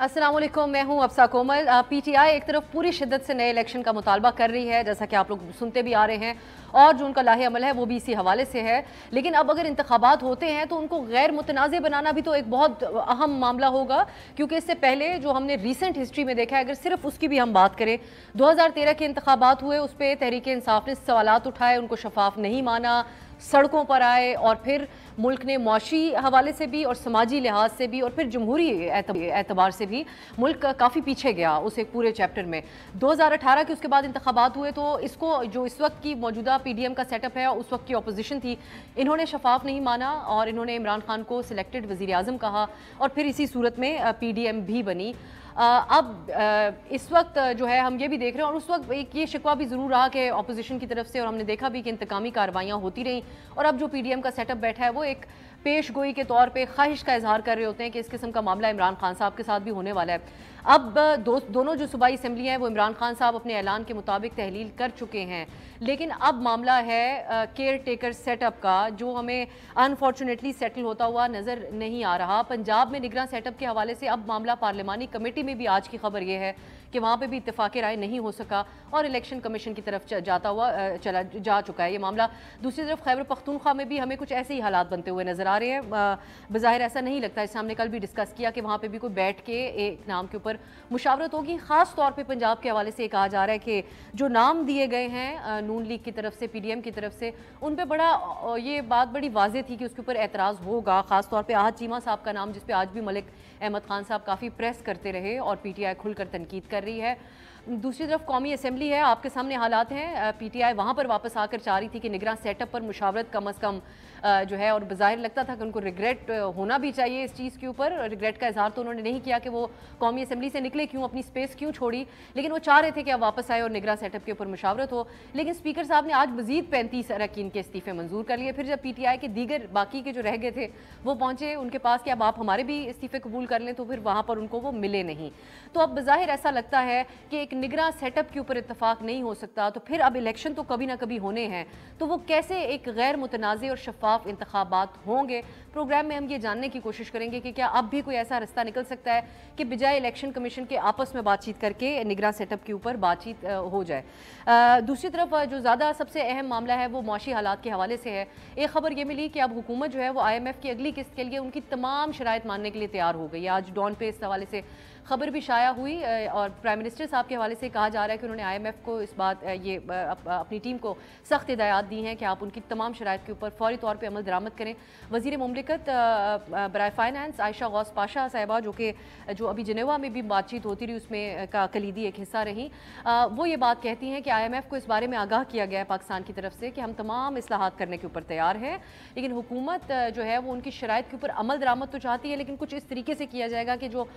अस्सलाम वालेकुम, मैं हूं अफसा कोमल। पीटीआई एक तरफ पूरी शिद्दत से नए इलेक्शन का मुतालबा कर रही है, जैसा कि आप लोग सुनते भी आ रहे हैं, और जो उनका लाहे अमल है वो भी इसी हवाले से है। लेकिन अब अगर इंतखाबात होते हैं तो उनको गैर मुतनाज़ बनाना भी तो एक बहुत अहम मामला होगा, क्योंकि इससे पहले जो हमने रिसेंट हिस्ट्री में देखा है, अगर सिर्फ उसकी भी हम बात करें, 2013 के इंतखाबात हुए, उस पर तहरीक इंसाफ ने सवालात उठाए, उनको शफाफ नहीं माना, सड़कों पर आए, और फिर मुल्क ने मुआशी हवाले से भी और समाजी लिहाज से भी और फिर जमहूरी एतबार से भी मुल्क काफ़ी पीछे गया उस एक पूरे चैप्टर में। 2018 के उसके बाद इंतखाबात हुए, तो इसको जो इस वक्त की मौजूदा पीडीएम का सेटअप है, उस वक्त की अपोजिशन थी, इन्होंने शफाफ नहीं माना और इन्होंने इमरान खान को सिलेक्टेड वज़ीर आज़म कहा, और फिर इसी सूरत में पीडीएम भी बनी। अब इस वक्त जो है हम ये भी देख रहे हैं, और उस वक्त एक ये शिकवा भी ज़रूर रहा कि अपोजिशन की तरफ से, और हमने देखा भी कि इंतकामी कार्रवाइयाँ होती रहीं, और अब जो पीडीएम का सेटअप बैठा है वो एक पेश गोई के तौर पे ख्वाहिश का इजहार कर रहे होते हैं कि इस किस्म का मामला इमरान खान साहब के साथ भी होने वाला है। अब दोनों जो सूबाई असम्बली हैं वो इमरान खान साहब अपने ऐलान के मुताबिक तहलील कर चुके हैं, लेकिन अब मामला है केयर टेकर सेटअप का, जो हमें अनफॉर्चुनेटली सेटल होता हुआ नज़र नहीं आ रहा। पंजाब में निगरान सेटअप के हवाले से अब मामला पार्लिमानी कमेटी में भी आज की खबर यह है कि वहाँ पे भी इत्तेफाक राय नहीं हो सका और इलेक्शन कमीशन की तरफ जाता हुआ चला जा चुका है ये मामला। दूसरी तरफ खैबर पख्तूनख्वा में भी हमें कुछ ऐसे ही हालात बनते हुए नजर आ रहे हैं। बज़ाहिर ऐसा नहीं लगता, इससे हमने कल भी डिस्कस किया कि वहाँ पे भी कोई बैठ के एक नाम के ऊपर मुशावरत होगी। ख़ास तौर पे पंजाब के हवाले से कहा जा रहा है कि जो नाम दिए गए हैं नून लीग की तरफ से, पीडीएम की तरफ से, उन पर बड़ा ये बात बड़ी वाज़ेह थी कि उसके ऊपर एतराज़ होगा। ख़ास तौर पर आहद चीमा साहब का नाम, जिस पर आज भी मलिक अहमद खान साहब काफ़ी प्रेस करते रहे और पीटीआई खुलकर तनकीद कर रही है। दूसरी तरफ कौमी असम्बली है, आपके सामने हालात हैं। पीटीआई वहाँ पर वापस आकर चाह रही थी कि निगरान सेटअप पर मुशावरत कम अज़ कम जो है, और बज़ाहिर लगता था कि उनको रिग्रेट होना भी चाहिए इस चीज़ के ऊपर। रिग्रेट का इजहार तो उन्होंने नहीं किया कि वो कौमी असम्बली से निकले क्यों, अपनी स्पेस क्यों छोड़ी, लेकिन वो चाह रहे थे कि अब वापस आए और निगरान सेटअप के ऊपर मुशावरत हो। लेकिन स्पीकर साहब ने आज मजीद 35 अरकान के इस्तीफ़े मंजूर कर लिए। फिर जब पीटीआई के दीगर बाकी के जो रह गए थे वो पहुँचे उनके पास कि अब आप हमारे भी इस्तीफ़े कबूल कर लें, तो फिर वहाँ पर उनको वो मिले नहीं। तो अब बज़ाहिर ऐसा लगता है कि एक निगरान सेटअप के ऊपर इत्तफाक नहीं हो सकता, तो फिर अब इलेक्शन तो कभी ना कभी होने हैं, तो वो कैसे एक गैर मुतनाज़ और शफाफ इंतखाबात होंगे। प्रोग्राम में हम ये जानने की कोशिश करेंगे कि क्या अब भी कोई ऐसा रास्ता निकल सकता है कि बजाय इलेक्शन कमीशन के आपस में बातचीत करके निगरान सेटअप के ऊपर बातचीत हो जाए। दूसरी तरफ जो ज़्यादा सबसे अहम मामला है वो मुआशी हालात के हवाले से है। एक खबर ये मिली कि अब हुकूमत जो है वो IMF की अगली किस्त के लिए उनकी तमाम शराइत मानने के लिए तैयार हो गई है। आज डॉन पे इस हवाले से खबर भी शाया हुई, और प्राइम मिनिस्टर साहब के हवाले से कहा जा रहा है कि उन्होंने IMF को इस बात अपनी टीम को सख्त हिदायत दी हैं कि आप उनकी तमाम शराइत के ऊपर फौरी तौर पर अमल दरामद करें। वज़ीर मुमलिकत बराए फाइनेंस आयशा गौस पाशा साहिबा, जो अभी जिनेवा में भी बातचीत होती रही उसमें का कलीदी एक हिस्सा रही, वो ये बात कहती हैं कि IMF को इस बारे में आगाह किया गया है पाकिस्तान की तरफ से कि हम तमाम इस्लाहात करने के ऊपर तैयार हैं, लेकिन हुकूमत जो है वो उनकी शराइत के ऊपर अमल दरामद तो चाहती है, लेकिन कुछ इस तरीके से किया जाएगा कि जो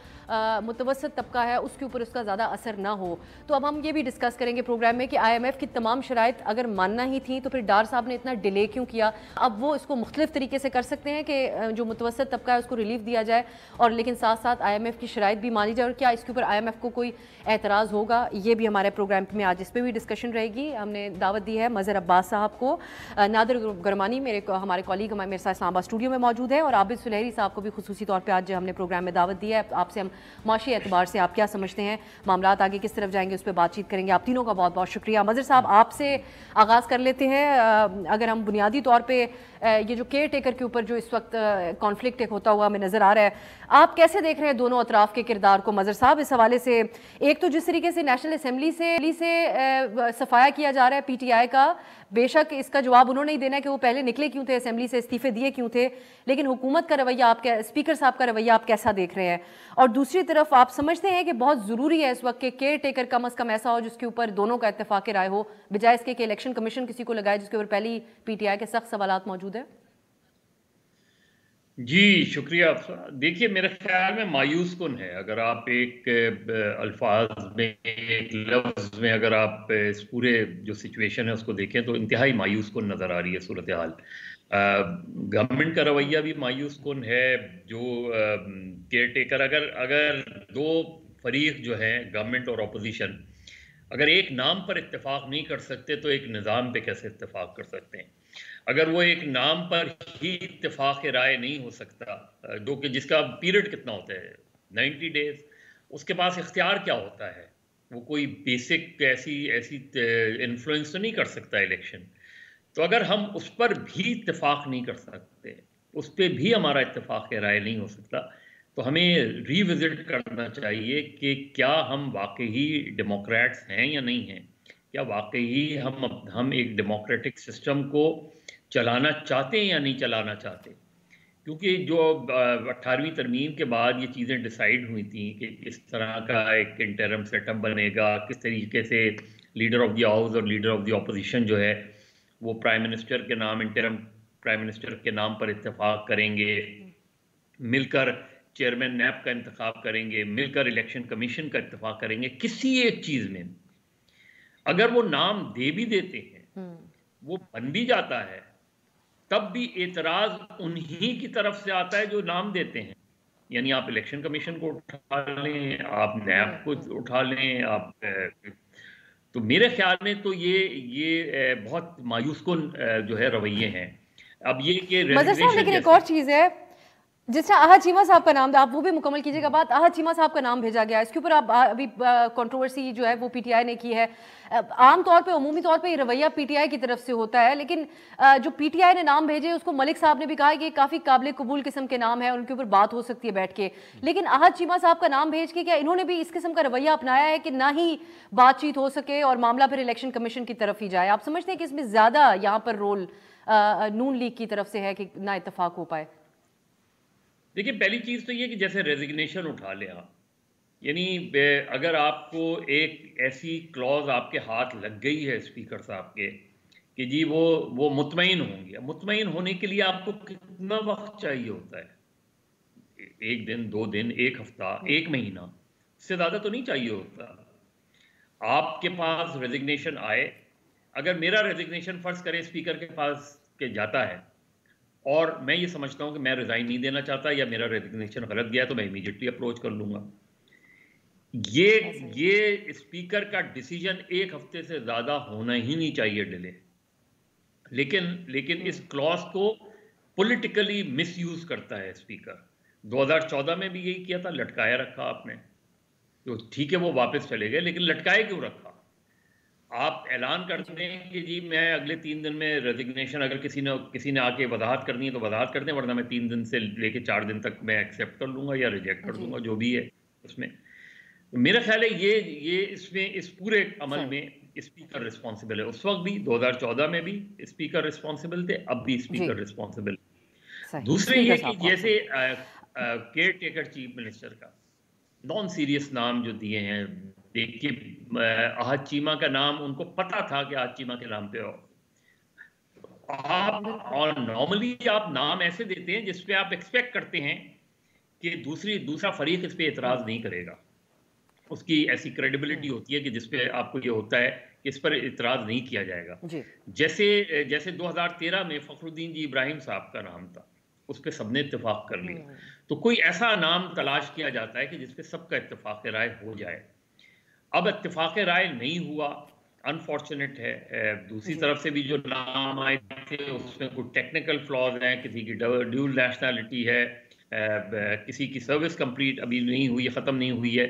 मुतवसत तबका है उसके ऊपर उसका ज़्यादा असर ना हो। तो अब हम ये भी डिस्कस करेंगे प्रोग्राम में कि IMF की तमाम शराइत अगर मानना ही थी तो फिर डार साहब ने इतना डिले क्यों किया। अब वो इसको मुख्तलिफ तरीके से कर सकते हैं कि जो मुतवसत तबका है उसको रिलीफ दिया जाए, और लेकिन साथ साथ IMF की शराइत भी मानी जाए, और क्या इसके ऊपर IMF को कोई एतराज़ होगा, ये भी हमारे प्रोग्राम में आज इस पर भी डिस्कशन रहेगी। हमने दावत दी है मज़हर अब्बास साहब को, नादिर गरमानी हमारे कॉलीग मेरे साथ इस्लामाबाद स्टूडियो में मौजूद है, और आबिद सुलहरी साहब को भी खुसूसी तौर पर आज हमने प्रोग्राम में दावत दी है। आपसे हम माशी एतबार से आप क्या समझते हैं, मामला आगे किस तरफ जाएंगे, उस पर बातचीत करेंगे। आप तीनों का बहुत बहुत शुक्रिया। मज़हर साहब, आपसे आगाज़ कर लेते हैं। अगर हम बुनियादी तौर पर ये जो केयर टेकर के ऊपर जो इस वक्त कॉन्फ्लिक्ट एक होता हुआ हमें नज़र आ रहा है, आप कैसे देख रहे हैं दोनों अतराफ के किरदार को मज़हर साहब इस हवाले से? एक तो जिस तरीके से नेशनल असम्बली से सफाया किया जा रहा है पीटीआई का, बेशक इसका जवाब उन्होंने ही देना है कि वो पहले निकले क्यों थे, असम्बली से इस्तीफे दिए क्यों थे, लेकिन हुकूमत का रवैया स्पीकर साहब का रवैया आप कैसा देख रहे हैं? और दूसरी तरफ आप समझते हैं कि बहुत ज़रूरी है इस वक्त के केयर टेकर कम अज़ कम ऐसा हो जिसके ऊपर दोनों का इत्तेफाक राय हो, बजाय इसके कि इलेक्शन कमीशन किसी को लगाए जिसके ऊपर पहली पीटीआई के सख्त सवालात मौजूद है? जी शुक्रिया अफसा। देखिए, मेरे ख्याल में मायूस कुन है अगर आप एक अल्फाज में, एक लफ्ज़ में अगर आप इस पूरे जो सिचुएशन है उसको देखें तो इंतहाई मायूस कुन नज़र आ रही है सूरत हाल। गवर्नमेंट का रवैया भी मायूस कुन है। जो केयर टेकर, अगर अगर दो फरीक जो हैं, गवर्नमेंट और अपोजिशन, अगर एक नाम पर इत्तेफाक नहीं कर सकते तो एक निज़ाम पे कैसे इत्तेफाक कर सकते हैं? अगर वो एक नाम पर ही इत्तेफाक राय नहीं हो सकता, जो कि जिसका पीरियड कितना होता है, 90 डेज, उसके पास इख्तियार क्या होता है? वो कोई बेसिक ऐसी ऐसी इन्फ्लुएंस तो नहीं कर सकता इलेक्शन। तो अगर हम उस पर भी इत्तेफाक नहीं कर सकते, उस पर भी हमारा इत्तेफाक राय नहीं हो सकता, तो हमें रिविजिट करना चाहिए कि क्या हम वाकई डेमोक्रेट्स हैं या नहीं हैं। क्या वाकई हम एक डेमोक्रेटिक सिस्टम को चलाना चाहते हैं या नहीं चलाना चाहते। क्योंकि जो 18वीं तरमीम के बाद ये चीज़ें डिसाइड हुई थी कि किस तरह का एक इंटरम सेटअप बनेगा, किस तरीके से लीडर ऑफ द हाउस और लीडर ऑफ द ऑपोजिशन जो है वो प्राइम मिनिस्टर के नाम, इंटरम प्राइम मिनिस्टर के नाम पर इत्तेफाक करेंगे, मिलकर चेयरमैन नैब का इंतखाब करेंगे, मिलकर इलेक्शन कमीशन का इत्तेफाक करेंगे। किसी एक चीज़ में अगर वो नाम दे भी देते हैं, वो बन भी जाता है, तब भी एतराज उन्हीं की तरफ से आता है जो नाम देते हैं। यानी आप इलेक्शन कमीशन को उठा लें, आप नैब को उठा लें, आप तो मेरे ख्याल में तो ये बहुत मायूस कुन जो है रवैये हैं। अब ये कि रेजिग्नेशन, लेकिन एक और चीज है, जिस तरह आहत चीमा साहब का नाम था, आप वो भी मुकम्मल कीजिएगा बात। आहत चीमा साहब का नाम भेजा गया, इसके ऊपर आप अभी कंट्रोवर्सी जो है वो पीटीआई ने की है। आम तौर पे, अमूमी तौर पे ये रवैया पीटीआई की तरफ से होता है, लेकिन जो पीटीआई ने नाम भेजे उसको मलिक साहब ने भी कहा कि काफ़ी काबिल कबूल किस्म के नाम है, उनके ऊपर बात हो सकती है बैठ के। लेकिन आहत चीमा साहब का नाम भेज के क्या इन्होंने भी इस किस्म का रवैया अपनाया है कि ना ही बातचीत हो सके और मामला फिर इलेक्शन कमीशन की तरफ ही जाए? आप समझते हैं कि इसमें ज़्यादा यहाँ पर रोल नून लीग की तरफ से है कि ना इत्तेफाक हो पाए? देखिए, पहली चीज़ तो ये कि जैसे रेजिग्नेशन उठा ले आप, यानी अगर आपको एक ऐसी क्लॉज आपके हाथ लग गई है स्पीकर साहब के कि जी वो मुतमईन होंगे, मुतमईन होने के लिए आपको कितना वक्त चाहिए होता है? 1 दिन, 2 दिन, 1 हफ्ता, 1 महीना, इससे ज़्यादा तो नहीं चाहिए होता। आपके पास रेजिग्नेशन आए, अगर मेरा रेजिग्नेशन फर्ज करें स्पीकर के पास के जाता है और मैं ये समझता हूं कि मैं रिजाइन नहीं देना चाहता या मेरा रेजिग्नेशन गलत गया, तो मैं इमीडिएटली अप्रोच कर लूंगा। ये स्पीकर का डिसीजन 1 हफ्ते से ज्यादा होना ही नहीं चाहिए डिले। लेकिन इस क्लॉज को पॉलिटिकली मिसयूज करता है स्पीकर। 2014 में भी यही किया था, लटकाया रखा आपने। तो ठीक है वो वापस चले गए, लेकिन लटकाए क्यों रखा? आप ऐलान कर दें कि जी मैं अगले 3 दिन में रेजिग्नेशन, अगर किसी ने आके वजाहत करनी है तो वजाहत कर दें, वरना मैं 3 दिन से लेके 4 दिन तक मैं एक्सेप्ट कर लूंगा या रिजेक्ट कर दूंगा, जो भी है उसमें। तो मेरा ख्याल है ये इसमें इस पूरे अमल में स्पीकर रिस्पॉन्सिबल है। उस वक्त भी 2014 में भी स्पीकर रिस्पॉन्सिबल थे, अब भी स्पीकर रिस्पॉन्सिबल। दूसरे ये कि जैसे केयर टेकर चीफ मिनिस्टर का नॉन सीरियस नाम जो दिए हैं, देखिए आहत चीमा का नाम उनको पता था कि आहत चीमा के नाम पे हो आप, और नॉर्मली आप नाम ऐसे देते हैं जिसपे आप एक्सपेक्ट करते हैं कि दूसरा फरीक इस पे एतराज नहीं करेगा। उसकी ऐसी क्रेडिबिलिटी होती है कि जिसपे आपको ये होता है कि इस पर एतराज नहीं किया जाएगा। जैसे 2013 में फखरुद्दीन जी इब्राहिम साहब का नाम था, उस पर सबने इत्तेफाक कर लिया। तो कोई ऐसा नाम तलाश किया जाता है कि जिसपे सबका इत्तेफाक राय हो जाए। अब इत्तेफाक राय नहीं हुआ, अनफॉर्चुनेट है। दूसरी तरफ से भी जो नाम आए थे उसमें कुछ टेक्निकल फ्लॉज हैं, किसी की ड्यूल नेशनैलिटी है, किसी की सर्विस कंप्लीट अभी नहीं हुई है, ख़त्म नहीं हुई है।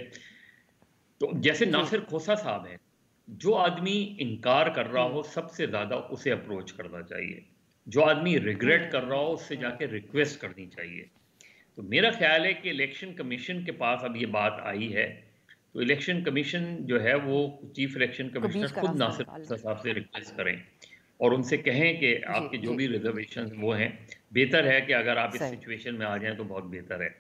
तो जैसे नासिर खोसा साहब हैं, जो आदमी इनकार कर रहा हो सबसे ज़्यादा उसे अप्रोच करना चाहिए, जो आदमी रिग्रेट कर रहा हो उससे जाके रिक्वेस्ट करनी चाहिए। तो मेरा ख्याल है कि इलेक्शन कमीशन के पास अब ये बात आई है, तो इलेक्शन कमीशन जो है वो चीफ इलेक्शन कमिश्नर खुद नासिर साहब से रिक्वेस्ट करें और उनसे कहें कि आपके जो भी रिजर्वेशन वो हैं, बेहतर है कि अगर आप इस सिचुएशन में आ जाएं तो बहुत बेहतर है।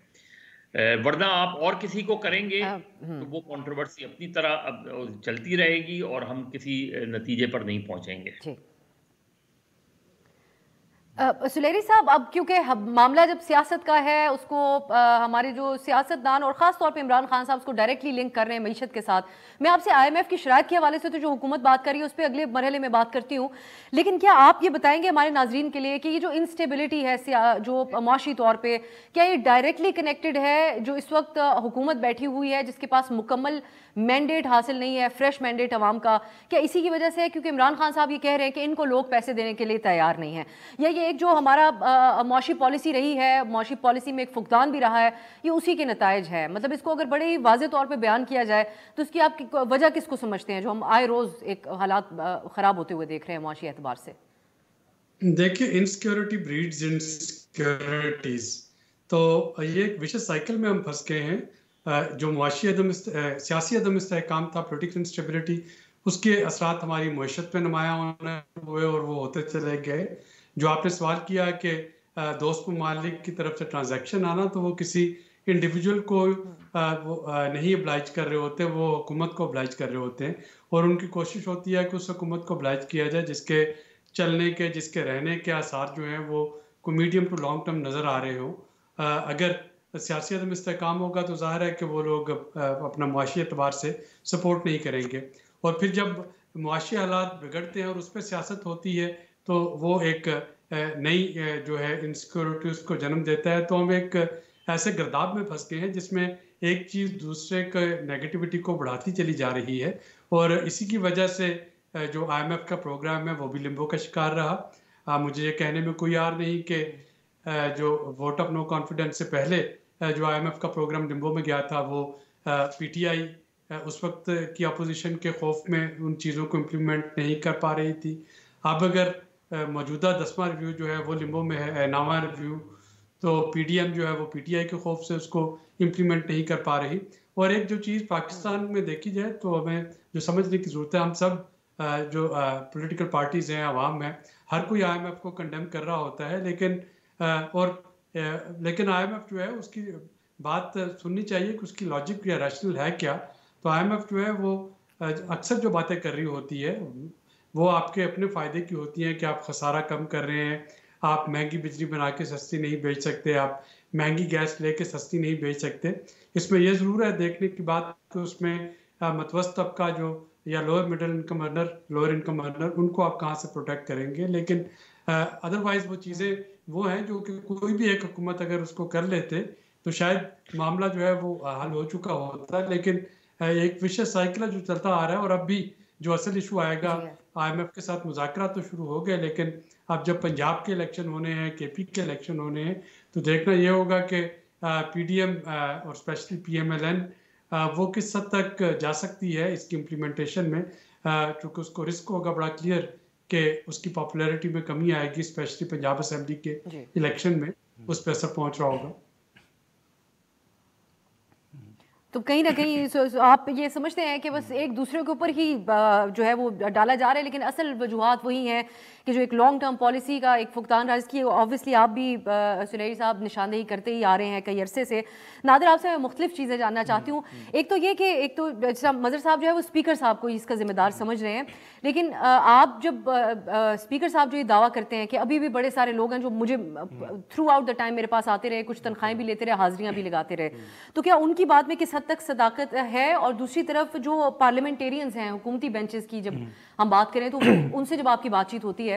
वरना आप और किसी को करेंगे तो वो कंट्रोवर्सी अपनी तरह अब चलती रहेगी और हम किसी नतीजे पर नहीं पहुंचेंगे। सुलेरी साहब, अब क्योंकि मामला जब सियासत का है, उसको हमारे जो सियासतदान और ख़ास तौर पे इमरान खान साहब उसको डायरेक्टली लिंक कर रहे हैं मईशत के साथ। मैं आपसे IMF की शराइत के हवाले से तो जो हुकूमत बात कर रही है उस पर अगले मरहले में बात करती हूँ, लेकिन क्या आप ये बताएंगे हमारे नाजरीन के लिए कि ये जो इंस्टेबिलिटी है जो माशी तौर पर, क्या ये डायरेक्टली कनेक्टेड है जो इस वक्त हुकूमत बैठी हुई है जिसके पास मुकम्मल मैंडेट हासिल नहीं है, फ्रेश मैंडेट अवाम का, क्या इसी की वजह से है क्योंकि इमरान खान साहब ये कह रहे हैं कि इनको लोग पैसे देने के लिए तैयार नहीं है, या ये एक जो हमारा मौशी पॉलिसी रही है, मौशी पॉलिसी में एक फुकदान भी रहा है, ये उसी के नतायज है। मतलब इसको अगर बड़े ही वाज़े तौर पे बयान किया जाए तो इसकी आप वजह किसको समझते हैं, जो हम आए रोज़ एक हालात ख़राब होते हुए देख रहे हैं मौशी एतबार से? देखिए, इनसिक्योरिटी ब्रीड्स इनसिक्योरिटीज, तो ये एक विशेष साइकिल में हम फंस गए हैं। जो मुआशी सियासी अदम इस्तेहकाम था, पोलिटिकल इंस्टेबिलिटी, उसके असरात हमारी मईशत पे नुमाया हुए और वो होते चले गए। जो आपने सवाल किया कि दोस्त ममालिक की तरफ से ट्रांजैक्शन आना, तो वो किसी इंडिविजुअल को नहीं oblige कर रहे होते, वो हुकूमत को oblige कर रहे होते हैं। और उनकी कोशिश होती है कि उस हुकूमत को oblige किया जाए जिसके चलने के, जिसके रहने के आसार जो हैं वो कोई मीडियम टू लॉन्ग टर्म नज़र आ रहे हो। अगर सियासी अदम इस्तेहकाम होगा तो जाहिर है कि वो लोग अपना मुआशी एतबार से सपोर्ट नहीं करेंगे। और फिर जब मुआशी हालात बिगड़ते हैं और उस पर सियासत होती है तो वो एक नई जो है इनसिक्योरिटीज़ को जन्म देता है। तो हम एक ऐसे गर्दाब में फंस गए हैं जिसमें एक चीज़ दूसरे के नेगेटिविटी को बढ़ाती चली जा रही है। और इसी की वजह से जो IMF का प्रोग्राम है वो भी लिम्बो का शिकार रहा। मुझे ये कहने में कोई यार नहीं कि जो वोट ऑफ नो कॉन्फिडेंस से पहले जो IMF का प्रोग्राम लिम्बो में गया था, वो PTI उस वक्त की अपोजिशन के खौफ में उन चीज़ों को इम्प्लीमेंट नहीं कर पा रही थी। अब अगर मौजूदा 10वां रिव्यू जो है वो लिम्बो में है, 9वां रिव्यू, तो PDM जो है वो PTI के खौफ से उसको इम्प्लीमेंट नहीं कर पा रही। और एक जो चीज़ पाकिस्तान में देखी जाए तो हमें जो समझने की ज़रूरत है, हम सब जो पॉलिटिकल पार्टीज़ हैं, आवाम है, हर कोई IMF को कंडेम कर रहा होता है, लेकिन IMF जो है उसकी बात सुननी चाहिए कि उसकी लॉजिक या रैशनल है क्या। तो IMF जो है वो अक्सर जो बातें कर रही होती है वो आपके अपने फ़ायदे की होती हैं कि आप खसारा कम कर रहे हैं, आप महंगी बिजली बना के सस्ती नहीं बेच सकते, आप महंगी गैस लेके सस्ती नहीं बेच सकते। इसमें यह ज़रूर है देखने की बात कि उसमें मतवस्त तबका जो या lower middle income earner, lower income earner, उनको आप कहाँ से प्रोटेक्ट करेंगे। लेकिन अदरवाइज़ वो चीज़ें वो हैं जो कि कोई भी एक हुकूमत अगर उसको कर लेते तो शायद मामला जो है वो हल हो चुका होता है। लेकिन एक विशेष साइकिल है जो चलता आ रहा है। और अब भी जो असल इशू आएगा, IMF के साथ मुज़ाकरा तो शुरू हो गए, लेकिन अब जब पंजाब के इलेक्शन होने हैं, KP के इलेक्शन होने हैं, तो देखना ये होगा कि PDM और स्पेशली PMLN वो किस हद तक जा सकती है इसकी इम्प्लीमेंटेशन में, क्योंकि उसको रिस्क होगा बड़ा क्लियर कि उसकी पॉपुलैरिटी में कमी आएगी, स्पेशली पंजाब असेंबली के इलेक्शन में उस पर असर पहुँच रहा होगा। तो कहीं ना कहीं आप ये समझते हैं कि बस एक दूसरे के ऊपर ही जो है वो डाला जा रहा है, लेकिन असल वजूहात वही हैं कि जो एक लॉन्ग टर्म पॉलिसी का एक फुकदान राज की ऑब्वियसली आप भी सुनैरी साहब निशानदेही करते ही आ रहे हैं कई अरसे से। नादिर, आपसे मैं मुख्तलिफ चीज़ें जानना चाहती हूँ। एक तो ये कि एक तो मज़र साहब जो है वो स्पीकर साहब को इसका जिम्मेदार समझ रहे हैं, लेकिन आप जब स्पीकर साहब जो ये दावा करते हैं कि अभी भी बड़े सारे लोग हैं जो मुझे थ्रू आउट द टाइम मेरे पास आते रहे, कुछ तनख्वाहें भी लेते रहे, हाजिरियाँ भी लगाते रहे, तो क्या उनकी बात में किस हद तक सदाकत है? और दूसरी तरफ जो पार्लियामेंटेरियंस हैं, हुकूमती बेंचेस की जब हम बात करें तो उनसे जब आपकी बातचीत होती है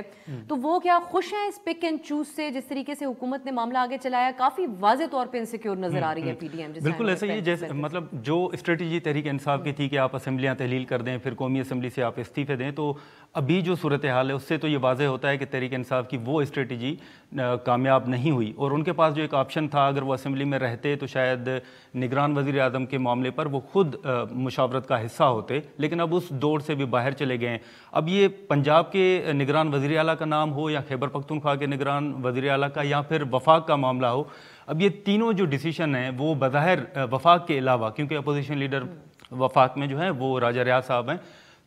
तो वो क्या खुश हैं इस पिक एंड चूज से जिस तरीके से हुकूमत ने मामला आगे चलाया? काफी वाज़े तौर पे इनसिक्योर नजर आ रही है PDM। बिल्कुल ऐसा ही, जैसे मतलब जो स्ट्रेटजी तहरीक इंसाफ की थी कि आप असेंबलियाँ तहलील कर दें, फिर कौमी असेंबली से आप इस्तीफे दें, तो अभी जो सूरत हाल है उससे तो ये वाज़े होता है कि तहरीक इंसाफ की वो स्ट्रेटजी कामयाब नहीं हुई। और उनके पास जो एक ऑप्शन था, अगर वो असेंबली में रहते तो शायद निगरान वज़ीर आज़म के मामले पर वो खुद मुशावरत का हिस्सा होते, लेकिन अब उस दौड़ से भी बाहर चले गए हैं। अब ये पंजाब के निगरान वज़ीर आला का नाम हो या खैबर पख्तूनख्वा के निगरान वज़ीर आला का या फिर वफाक का मामला हो, अब ये तीनों जो डिसीशन हैं वो बज़ाहिर वफाक के अलावा, क्योंकि अपोजिशन लीडर वफाक में जो है वो राजा रियाज साहब हैं,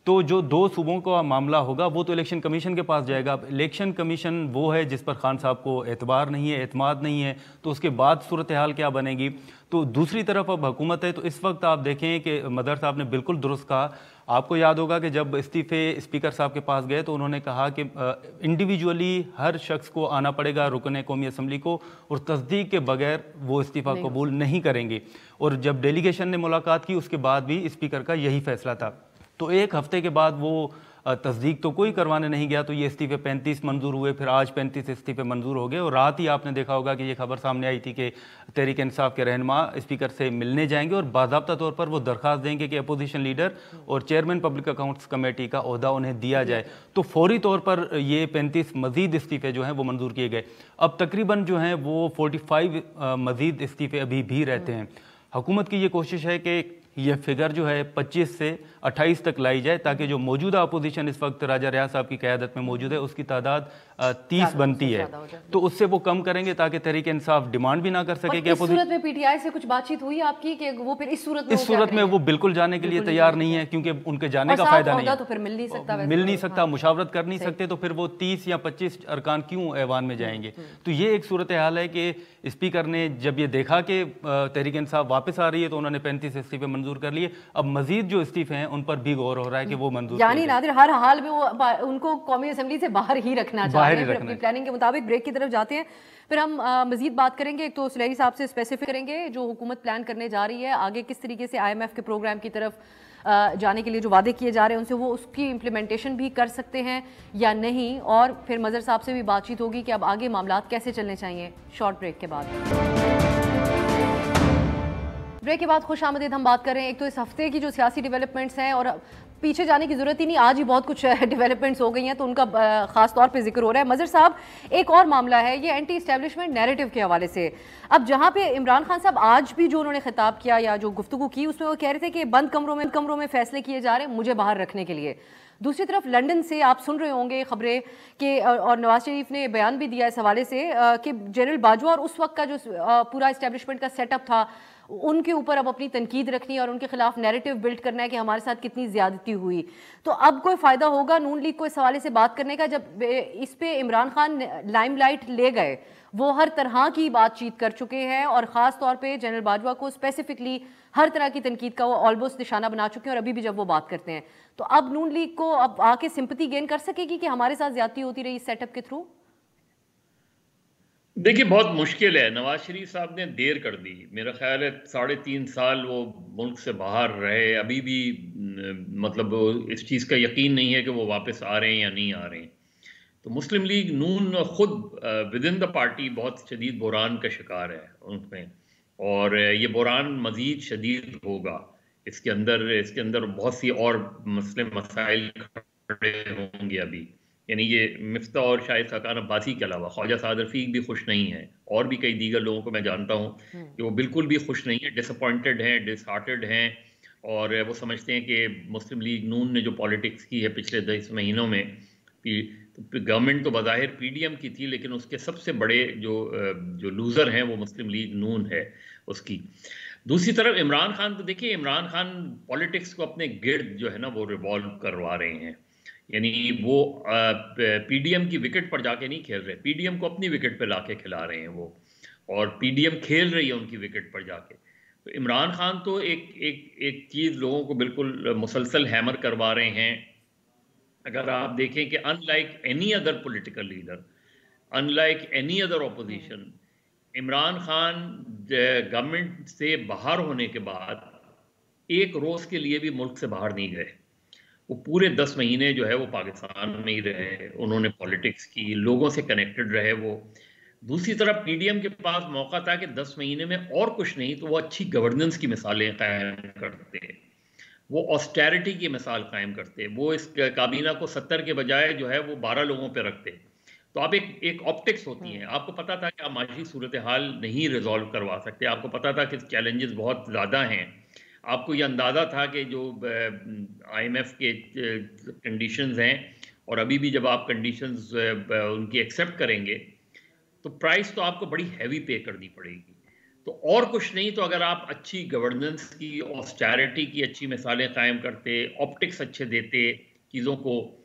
तो जो दो सूबों का मामला होगा वो तो इलेक्शन कमीशन के पास जाएगा। अब इलेक्शन कमीशन वो है जिस पर खान साहब को एतबार नहीं है, एतमाद नहीं है, तो उसके बाद सूरत हाल क्या बनेगी। तो दूसरी तरफ अब हुकूमत है, तो इस वक्त आप देखें कि मदर साहब ने बिल्कुल दुरुस्त कहा। आपको याद होगा कि जब इस्तीफ़े स्पीकर साहब के पास गए तो उन्होंने कहा कि इंडिविजुअली हर शख्स को आना पड़ेगा रुकने कौमी असम्बली को, और तस्दीक के बगैर वो इस्तीफ़ा कबूल नहीं करेंगे। और जब डेलीगेशन ने मुलाकात की उसके बाद भी स्पीकर का यही फैसला था। तो एक हफ्ते के बाद वो तस्दीक तो कोई करवाने नहीं गया, तो ये इस्तीफे 35 मंजूर हुए, फिर आज 35 इस्तीफे मंजूर हो गए। और रात ही आपने देखा होगा कि ये खबर सामने आई थी कि तहरीक इंसाफ के रहनुमा स्पीकर से मिलने जाएंगे और बाज़ाब्ता तौर पर वो दरख्वास्त देंगे कि अपोजिशन लीडर और चेयरमैन पब्लिक अकाउंट्स कमेटी का ओहदा उन्हें दिया जाए। तो फौरी तौर पर ये 35 मजीद इस्तीफे जो हैं वो मंजूर किए गए। अब तकरीबन जो हैं वो 45 मजीद इस्तीफे अभी भी रहते हैं। हुकूमत की ये कोशिश है कि ये फिगर जो है 25 से 28 तक लाई जाए, ताकि जो मौजूदा अपोजिशन इस वक्त राजा रियाज साहब की क़यादत में मौजूद है उसकी तादाद 30 बनती है, तो उससे वो कम करेंगे ताकि तहरीक इंसाफ डिमांड भी ना कर सके कि इस सूरत में पीटीआई से कुछ बातचीत हुई आपकी कि वो फिर इस सूरत में वो बिल्कुल जाने के लिए तैयार नहीं है, क्योंकि उनके जाने का फायदा नहीं है, तो फिर मिल नहीं सकता, मुशावरत कर नहीं सकते, तो फिर वो 30 या 25 अरकान क्यों ऐवान में जाएंगे। तो ये एक सूरत हाल है कि स्पीकर ने जब ये देखा कि तहरीक इंसाफ वापस आ रही है तो उन्होंने 35 इस्तीफे मंजूर कर लिए। अब मजीद जो इस्तीफे हैं उन पर भी गौर हो रहा है कि वो मंजूर, यानी नादिर हर हाल में वो उनको कौमी असेंबली से बाहर ही रखना चाहते हैं अपनी प्लानिंग के मुताबिक। ब्रेक की तरफ जाते हैं, फिर हम मजीद बात करेंगे। एक तो सुलेरी साहब से स्पेसिफिक करेंगे जो हुकूमत प्लान करने जा रही है आगे, किस तरीके से IMF के प्रोग्राम की तरफ जाने के लिए जो वादे किए जा रहे हैं उनसे वो उसकी इम्प्लीमेंटेशन भी कर सकते हैं या नहीं, और फिर मज़र साहब से भी बातचीत होगी कि अब आगे मामलात कैसे चलने चाहिए। शॉर्ट ब्रेक के बाद खुश आमदीद हम बात कर रहे हैं एक तो इस हफ्ते की जो सियासी डेवलपमेंट्स हैं, और पीछे जाने की ज़रूरत ही नहीं, आज ही बहुत कुछ डेवलपमेंट्स हो गई हैं तो उनका ख़ास तौर पे जिक्र हो रहा है। मज़र साहब, एक और मामला है ये एंटी इस्टेब्लिशमेंट नैरेटिव के हवाले से। अब जहाँ पे इमरान खान साहब आज भी जो उन्होंने खिताब किया या जो गुफ्तगू की उसमें वो कह रहे थे कि बंद कमरों में फैसले किए जा रहे हैं मुझे बाहर रखने के लिए। दूसरी तरफ लंदन से आप सुन रहे होंगे खबरें कि और नवाज शरीफ ने बयान भी दिया इस हवाले से कि जनरल बाजवा और उस वक्त का जो पूरा इस्टेब्लिशमेंट का सेटअप था उनके ऊपर अब अपनी तनकीद रखनी है और उनके खिलाफ नैरेटिव बिल्ड करना है कि हमारे साथ कितनी ज्यादती हुई। तो अब कोई फायदा होगा नून लीग को इस हवाले से बात करने का, जब इस पे इमरान खान लाइमलाइट ले गए, वो हर तरह की बातचीत कर चुके हैं और ख़ास तौर पे जनरल बाजवा को स्पेसिफिकली हर तरह की तनकीद का वो ऑलमोस्ट निशाना बना चुके हैं, और अभी भी जब वो बात करते हैं तो अब नून लीग को अब आके सिंपैथी गेन कर सकेगी कि हमारे साथ ज्यादती होती रही इस सेटअप के थ्रू? देखिए, बहुत मुश्किल है। नवाज शरीफ साहब ने देर कर दी, मेरा ख्याल है 3.5 साल वो मुल्क से बाहर रहे, अभी भी मतलब इस चीज़ का यकीन नहीं है कि वो वापस आ रहे हैं या नहीं आ रहे हैं। तो मुस्लिम लीग नून खुद विद इन द पार्टी बहुत शदीद बुरान का शिकार है उनमें, और ये बुरान मज़ीद शदीद होगा। इसके अंदर बहुत सी और मसले मसाइल खड़े होंगे अभी। यानी ये मिफ्ता और शाहिद खाकान अब्बासी के अलावा ख्वाजा साद रफ़ीक भी खुश नहीं है, और भी कई दीगर लोगों को मैं जानता हूँ कि वो बिल्कुल भी खुश नहीं है, डिसअपॉइंटेड हैं, डिसहार्टेड हैं, और वो समझते हैं कि मुस्लिम लीग नून ने जो पॉलिटिक्स की है पिछले 10 महीनों में, गवर्नमेंट तो बज़ाहिर PDM की थी, लेकिन उसके सबसे बड़े जो लूज़र हैं वो मुस्लिम लीग नून है उसकी। दूसरी तरफ इमरान खान, तो देखिए इमरान खान पॉलिटिक्स को अपने गिर्द जो है ना वो रिवॉल्व करवा रहे हैं। यानी वो PDM की विकेट पर जाके नहीं खेल रहे, PDM को अपनी विकेट पे लाके खिला रहे हैं वो, और PDM खेल रही है उनकी विकेट पर जाके। तो इमरान खान तो एक चीज़ लोगों को बिल्कुल मुसलसल हैमर करवा रहे हैं। अगर आप देखें कि unlike any other political leader, unlike any other opposition, Imran Khan government से बाहर होने के बाद एक रोज़ के लिए भी मुल्क से बाहर नहीं गए। वो पूरे 10 महीने जो है वो पाकिस्तान में ही रहे, उन्होंने पॉलिटिक्स की, लोगों से कनेक्टेड रहे वो। दूसरी तरफ PDM के पास मौका था कि 10 महीने में और कुछ नहीं तो वो अच्छी गवर्नेंस की मिसालें कायम करते, वो ऑस्टेरिटी की मिसाल कायम करते, वो इस काबीना को 70 के बजाय जो है वो 12 लोगों पे रखते। तो आप एक ऑप्टिक्स होती हैं, आपको पता था कि आप माशी सूरत हाल नहीं रिजॉल्व करवा सकते, आपको पता था कि चैलेंजेस बहुत ज़्यादा हैं, आपको ये अंदाज़ा था कि जो IMF के कंडीशंस हैं, और अभी भी जब आप कंडीशंस उनकी एक्सेप्ट करेंगे तो प्राइस तो आपको बड़ी हैवी पे करनी पड़ेगी। तो और कुछ नहीं तो अगर आप अच्छी गवर्नेंस की, ऑस्टेरिटी की अच्छी मिसालें कायम करते, ऑप्टिक्स अच्छे देते, चीज़ों को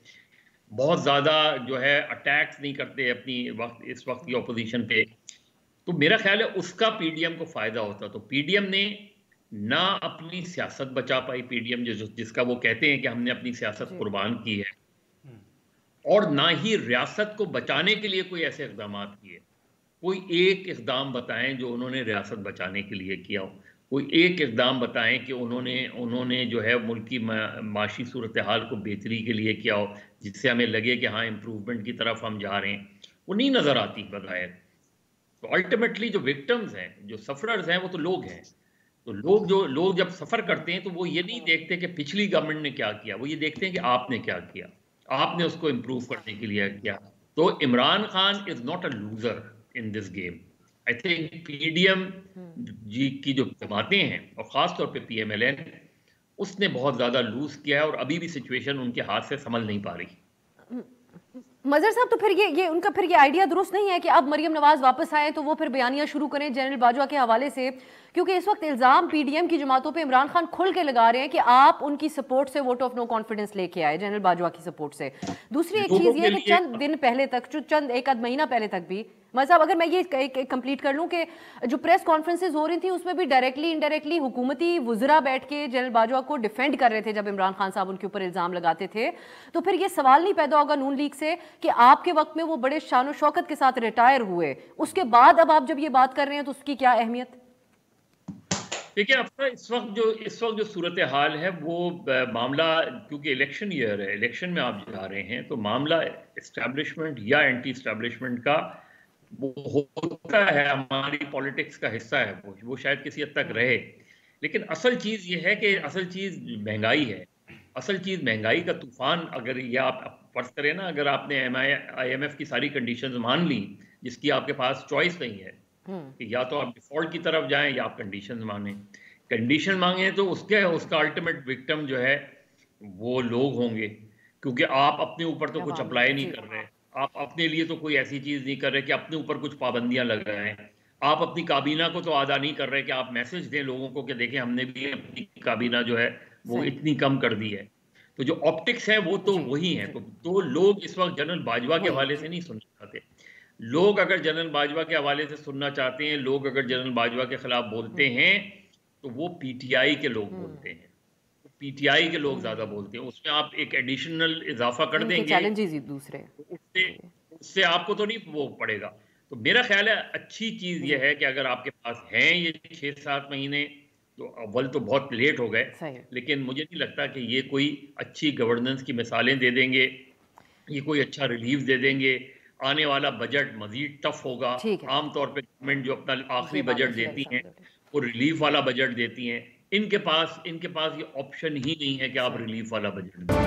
बहुत ज़्यादा जो है अटैक्स नहीं करते अपनी इस वक्त की अपोजिशन पे, तो मेरा ख्याल है उसका PDM को फ़ायदा होता। तो PDM ने ना अपनी सियासत बचा पाई, PDM जिसका वो कहते हैं कि हमने अपनी सियासत कुर्बान की है, और ना ही रियासत को बचाने के लिए कोई ऐसे इक़दाम किए। कोई एक इक़दाम बताएं जो उन्होंने रियासत बचाने के लिए किया हो। कोई एक इकदाम बताएं कि उन्होंने जो है मुल्क की माशी सूरत हाल को बेहतरी के लिए किया हो, जिससे हमें लगे कि हाँ इम्प्रूवमेंट की तरफ हम जा रहे हैं, वो नहीं नज़र आती बज़ाहिर। तो अल्टीमेटली जो विक्टिम्स हैं, जो सफरर्स हैं, वो तो लोग हैं। तो लोग जब सफ़र करते हैं तो वो ये नहीं देखते कि पिछली गवर्नमेंट ने क्या किया, वो ये देखते हैं कि आपने क्या किया, आपने उसको इम्प्रूव करने के लिए किया। तो Imran Khan is not a loser in this game. I think PDM ji की जो जमातें हैं और ख़ास तौर पे पीएमएलएन, उसने बहुत ज़्यादा लूज़ किया है और अभी भी सिचुएशन उनके हाथ से संभल नहीं पा रही। मजहर साहब, तो फिर ये उनका फिर ये आइडिया दुरुस्त नहीं है कि अब मरियम नवाज वापस आए तो वो फिर बयानियां शुरू करें जनरल बाजवा के हवाले से, क्योंकि इस वक्त इल्जाम पीडीएम की जमातों पे इमरान खान खुल के लगा रहे हैं कि आप उनकी सपोर्ट से वोट ऑफ नो कॉन्फिडेंस लेके आए, जनरल बाजवा की सपोर्ट से। दूसरी एक चीज ये कि चंद दिन पहले तक, चंद एक आध महीना पहले तक भी मतलब अगर मैं ये कंप्लीट कर लूं कि जो प्रेस कॉन्फ्रेंसेज हो रही थी उसमें भी डायरेक्टली इनडायरेक्टली हुकूमती वुज़रा बैठ के जनरल बाजवा को डिफेंड कर रहे थे जब इमरान खान साहब उनके ऊपर इल्जाम लगाते थे। तो फिर ये सवाल नहीं पैदा होगा नून लीग से कि आपके वक्त में वो बड़े शान शौकत के साथ रिटायर हुए, उसके बाद अब आप जब ये बात कर रहे हैं तो उसकी क्या अहमियत? देखिए, आपका इस वक्त जो सूरत हाल है वो मामला, क्योंकि इलेक्शन ईयर है, इलेक्शन में आप जा रहे हैं, तो मामला इस्टेब्लिशमेंट या एंटी इस्टेब्लिशमेंट का वो होता है, हमारी पॉलिटिक्स का हिस्सा है, वो शायद किसी हद तक रहे। लेकिन असल चीज़ ये है कि असल चीज़ महंगाई है। असल चीज़ महंगाई का तूफान, अगर ये आप फर्ज करें ना, अगर आपने IMF की सारी कंडीशंस मान ली, जिसकी आपके पास चॉइस नहीं है कि या तो आप डिफॉल्ट की तरफ जाएं या आप कंडीशंस माने, कंडीशन मांगे तो उसका अल्टीमेट विक्टिम जो है वो लोग होंगे, क्योंकि आप अपने ऊपर तो कुछ अप्लाई नहीं कर रहे, आप अपने लिए तो कोई ऐसी चीज नहीं कर रहे कि अपने ऊपर कुछ पाबंदियां लगाएं, आप अपनी काबीना को तो आदा नहीं कर रहे कि आप मैसेज दें लोगों को कि देखें हमने भी अपनी काबीना जो है वो इतनी कम कर दी है। तो जो ऑप्टिक्स है वो तो वही है। तो लोग इस वक्त जनरल बाजवा के हवाले से नहीं सुनना चाहते। लोग अगर जनरल बाजवा के हवाले से सुनना चाहते हैं, लोग अगर जनरल बाजवा के खिलाफ बोलते हैं तो वो पीटीआई के लोग बोलते हैं, पीटीआई के लोग ज्यादा बोलते हैं। उसमें आप एक एडिशनल इजाफा कर देंगे, चैलेंजेस दूसरे, उससे आपको तो नहीं वो पड़ेगा। तो मेरा ख्याल है अच्छी चीज ये है कि अगर आपके पास हैं ये 6-7 महीने, तो अव्वल तो बहुत लेट हो गए, लेकिन मुझे नहीं लगता कि ये कोई अच्छी गवर्नेंस की मिसालें दे देंगे, ये कोई अच्छा रिलीफ दे देंगे। आने वाला बजट मजीद टफ होगा। आमतौर पे गवर्नमेंट जो अपना आखिरी बजट देती हैं वो रिलीफ वाला बजट देती हैं। इनके पास ये ऑप्शन ही नहीं है कि आप रिलीफ वाला बजट दें।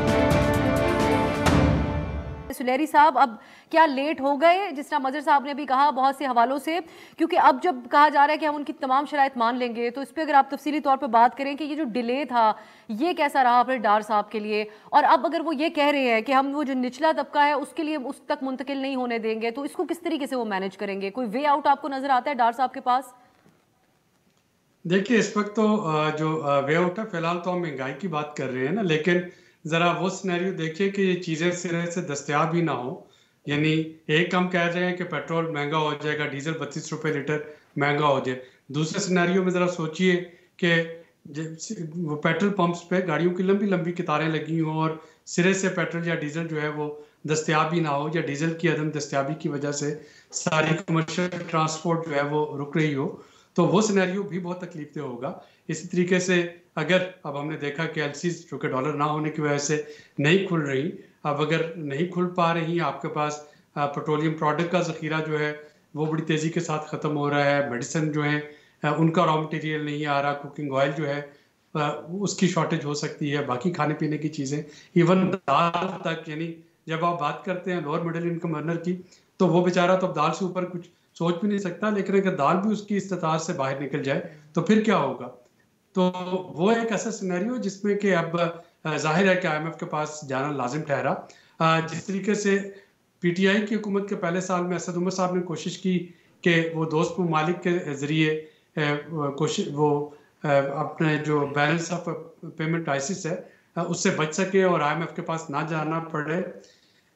सुलेरी साहब, अब क्या लेट हो गए, जिस तरह मजहर साहब ने भी कहा बहुत से हवालों से, क्योंकि अब जब कहा जा रहा है कि हम उनकी तमाम शराइत मान लेंगे, तो इस पर अगर आप तफसीली तौर पर बात करें कि ये जो डिले था ये कैसा रहा अपने डार साहब के लिए, और अब अगर वो ये कह रहे हैं कि हम वो जो निचला तबका है उसके लिए उस तक मुंतकिल नहीं होने देंगे, तो इसको किस तरीके से वो मैनेज करेंगे? कोई वे आउट आपको नजर आता है डार साहब के पास? देखिए, इस वक्त तो जो वे आउट है, फिलहाल तो हम महंगाई की बात कर रहे हैं ना, लेकिन ज़रा वो सिनेरियो देखिए कि ये चीज़ें सिरे से दस्तयाब ही ना हो। यानी एक हम कह रहे हैं कि पेट्रोल महंगा हो जाएगा, डीजल 32 रुपये लीटर महंगा हो जाए। दूसरे सिनेरियो में ज़रा सोचिए कि पेट्रोल पंप्स पे गाड़ियों की लंबी लंबी कतारें लगी हों और सिरे से पेट्रोल या डीजल जो है वो दस्तयाब ही ना हो, या डीजल की अदम दस्तयाबी की वजह से सारी कमर्शियल ट्रांसपोर्ट जो है वो रुक रही हो, तो वो सिनेरियो भी बहुत तकलीफ देह होगा। इसी तरीके से अगर अब हमने देखा कि एलसीज जो कि डॉलर ना होने की वजह से नहीं खुल रही, अब अगर नहीं खुल पा रही, आपके पास पेट्रोलियम प्रोडक्ट का ज़ख़ीरा जो है वो बड़ी तेज़ी के साथ ख़त्म हो रहा है, मेडिसिन जो है उनका रॉ मटेरियल नहीं आ रहा, कुकिंग ऑयल जो है उसकी शॉर्टेज हो सकती है, बाकी खाने पीने की चीज़ें, इवन दाल तक। यानी जब आप बात करते हैं लोअर मिडिल इनकम अर्नर की, तो वो बेचारा तो अब दाल से ऊपर कुछ सोच भी नहीं सकता, लेकिन अगर दाल भी उसकी इस्तिताअत से बाहर निकल जाए तो फिर क्या होगा? तो वो एक ऐसा सिनेरियो जिसमें कि अब जाहिर है कि IMF के पास जाना लाजिम ठहरा। जिस तरीके से PTI की हुकूमत के पहले साल में असद उमर साहब ने कोशिश की कि वो दोस्त ममालिक के ज़रिए वो अपने जो बैलेंस ऑफ पेमेंट क्राइसिस है उससे बच सके और IMF के पास ना जाना पड़े।